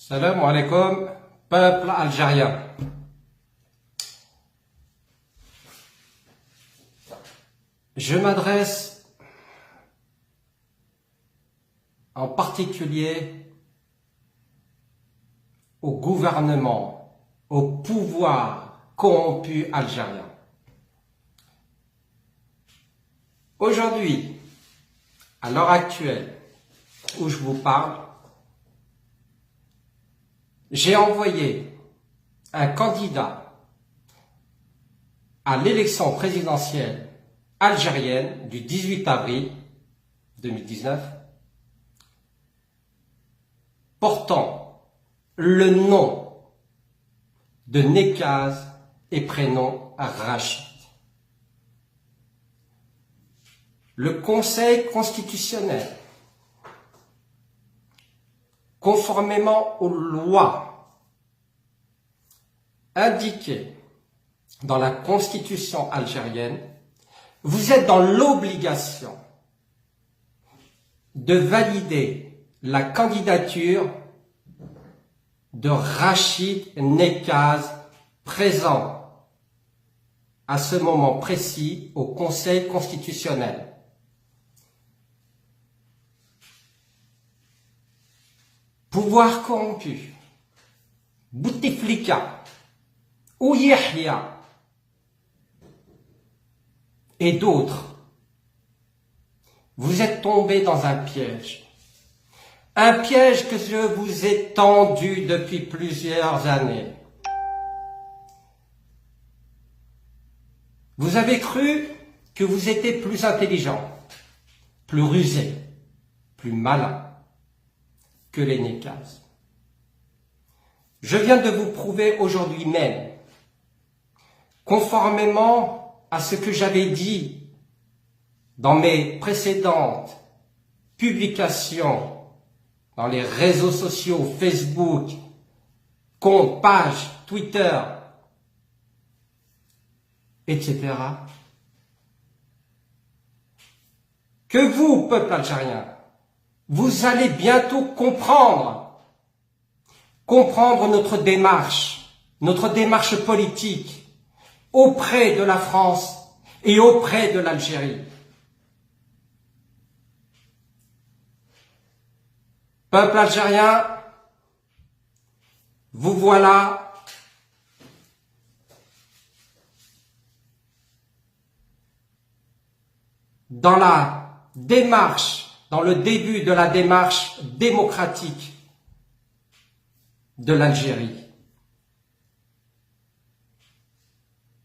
Salam alaikum, peuple algérien. Je m'adresse en particulier au gouvernement, au pouvoir corrompu algérien. Aujourd'hui, à l'heure actuelle où je vous parle, j'ai envoyé un candidat à l'élection présidentielle algérienne du 18 avril 2019 portant le nom de Nekaz et prénom Rachid. Le Conseil constitutionnel, conformément aux lois indiquées dans la Constitution algérienne, vous êtes dans l'obligation de valider la candidature de Rachid Nekaz, présent à ce moment précis au Conseil constitutionnel. Pouvoir corrompu, Bouteflika, ou Yahya et d'autres, vous êtes tombés dans un piège que je vous ai tendu depuis plusieurs années. Vous avez cru que vous étiez plus intelligent, plus rusé, plus malin que les Nekaz. Je viens de vous prouver aujourd'hui même, conformément à ce que j'avais dit dans mes précédentes publications, dans les réseaux sociaux, Facebook, compte, page, Twitter, etc., que vous, peuple algérien, vous allez bientôt comprendre notre démarche politique auprès de la France et auprès de l'Algérie. Peuple algérien, vous voilà dans le début de la démarche démocratique de l'Algérie.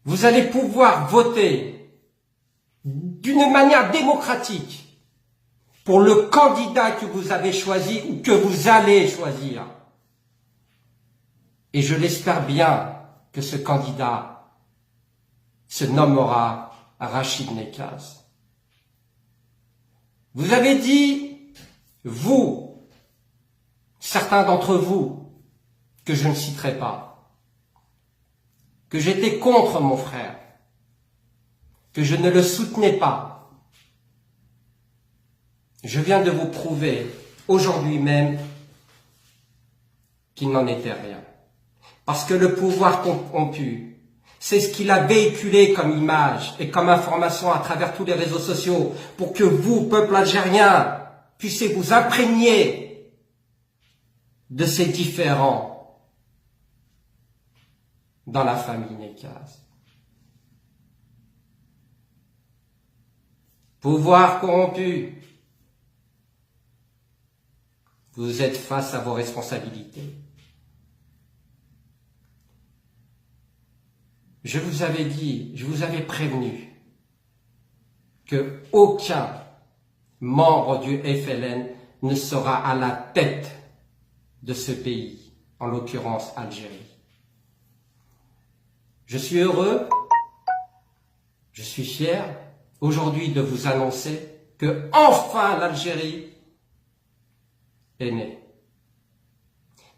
Vous allez pouvoir voter d'une manière démocratique pour le candidat que vous avez choisi ou que vous allez choisir. Et je l'espère bien que ce candidat se nommera Rachid Nekaz. Vous avez dit, vous, certains d'entre vous, que je ne citerai pas, que j'étais contre mon frère, que je ne le soutenais pas. Je viens de vous prouver aujourd'hui même qu'il n'en était rien. Parce que le pouvoir corrompu, c'est ce qu'il a véhiculé comme image et comme information à travers tous les réseaux sociaux pour que vous, peuple algérien, puissiez vous imprégner de ces différends dans la famille Nekaz. Pouvoir corrompu, vous êtes face à vos responsabilités. Je vous avais dit, je vous avais prévenu que aucun membre du FLN ne sera à la tête de ce pays, en l'occurrence Algérie. Je suis heureux, je suis fier aujourd'hui de vous annoncer que enfin l'Algérie est née.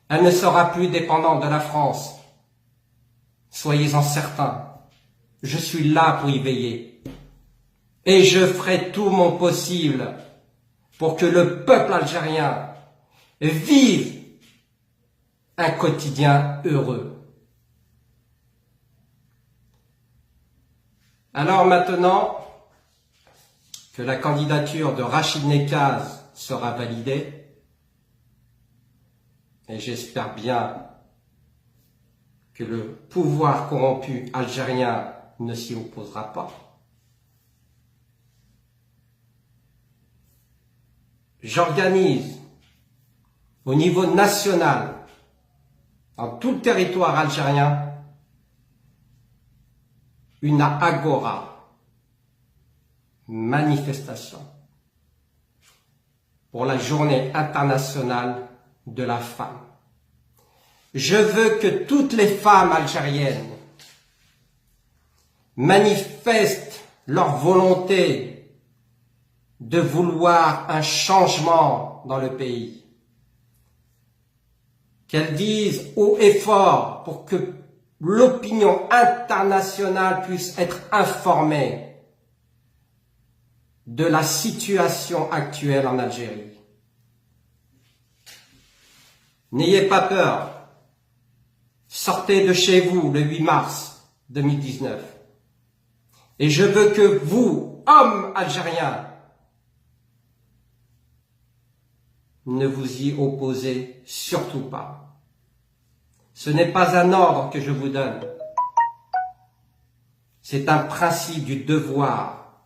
Elle ne sera plus dépendante de la France. Soyez-en certains, je suis là pour y veiller. Et je ferai tout mon possible pour que le peuple algérien vive un quotidien heureux. Alors maintenant que la candidature de Rachid Nekaz sera validée, et j'espère bien que le pouvoir corrompu algérien ne s'y opposera pas, j'organise au niveau national, dans tout le territoire algérien, une agora, manifestation, pour la journée internationale de la femme. Je veux que toutes les femmes algériennes manifestent leur volonté de vouloir un changement dans le pays. Qu'elles disent haut et fort pour que l'opinion internationale puisse être informée de la situation actuelle en Algérie. N'ayez pas peur. Sortez de chez vous le 8 mars 2019. Et je veux que vous, hommes algériens, ne vous y opposez surtout pas. Ce n'est pas un ordre que je vous donne. C'est un principe du devoir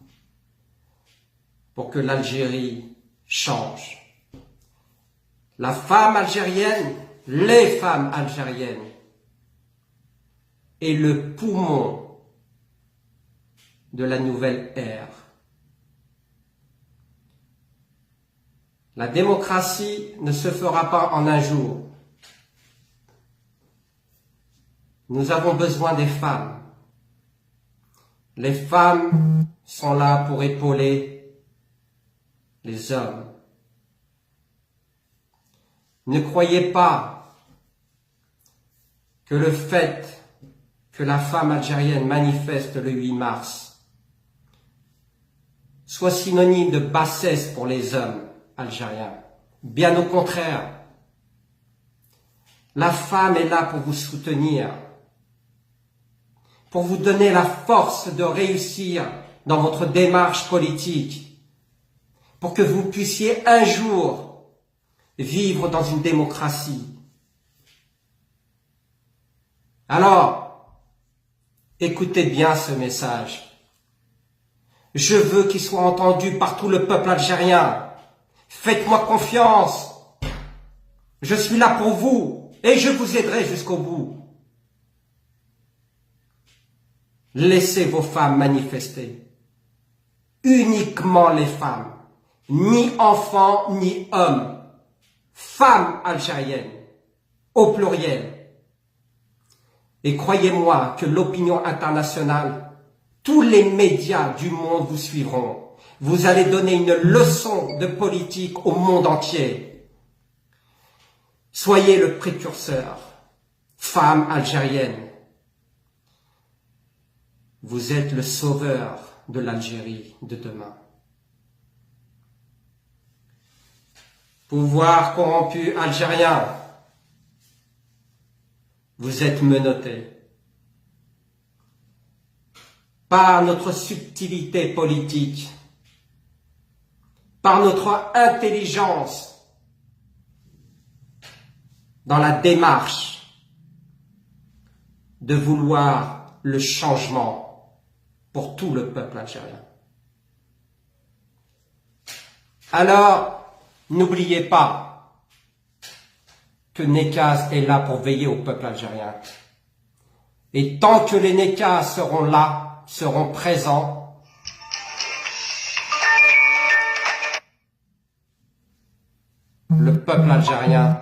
pour que l'Algérie change. La femme algérienne, les femmes algériennes, est le poumon de la nouvelle ère. La démocratie ne se fera pas en un jour. Nous avons besoin des femmes. Les femmes sont là pour épauler les hommes. Ne croyez pas que le fait que la femme algérienne manifeste le 8 mars soit synonyme de bassesse pour les hommes algériens. Bien au contraire, la femme est là pour vous soutenir, pour vous donner la force de réussir dans votre démarche politique, pour que vous puissiez un jour vivre dans une démocratie. Alors, écoutez bien ce message. Je veux qu'il soit entendu par tout le peuple algérien. Faites-moi confiance. Je suis là pour vous et je vous aiderai jusqu'au bout. Laissez vos femmes manifester. Uniquement les femmes. Ni enfants, ni hommes. Femmes algériennes. Au pluriel. Et croyez-moi que l'opinion internationale, tous les médias du monde vous suivront. Vous allez donner une leçon de politique au monde entier. Soyez le précurseur. Femmes algériennes. Vous êtes le sauveur de l'Algérie de demain. Pouvoir corrompu algérien, vous êtes menottés. Par notre subtilité politique, par notre intelligence dans la démarche de vouloir le changement pour tout le peuple algérien. Alors, n'oubliez pas que Nekaz est là pour veiller au peuple algérien. Et tant que les Nekaz seront là, seront présents, le peuple algérien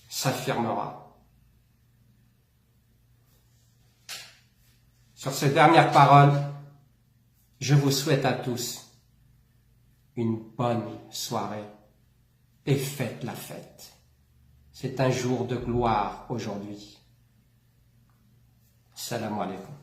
s'affirmera. Sur ces dernières paroles, je vous souhaite à tous une bonne soirée et faites la fête. C'est un jour de gloire aujourd'hui. Salam alaikum.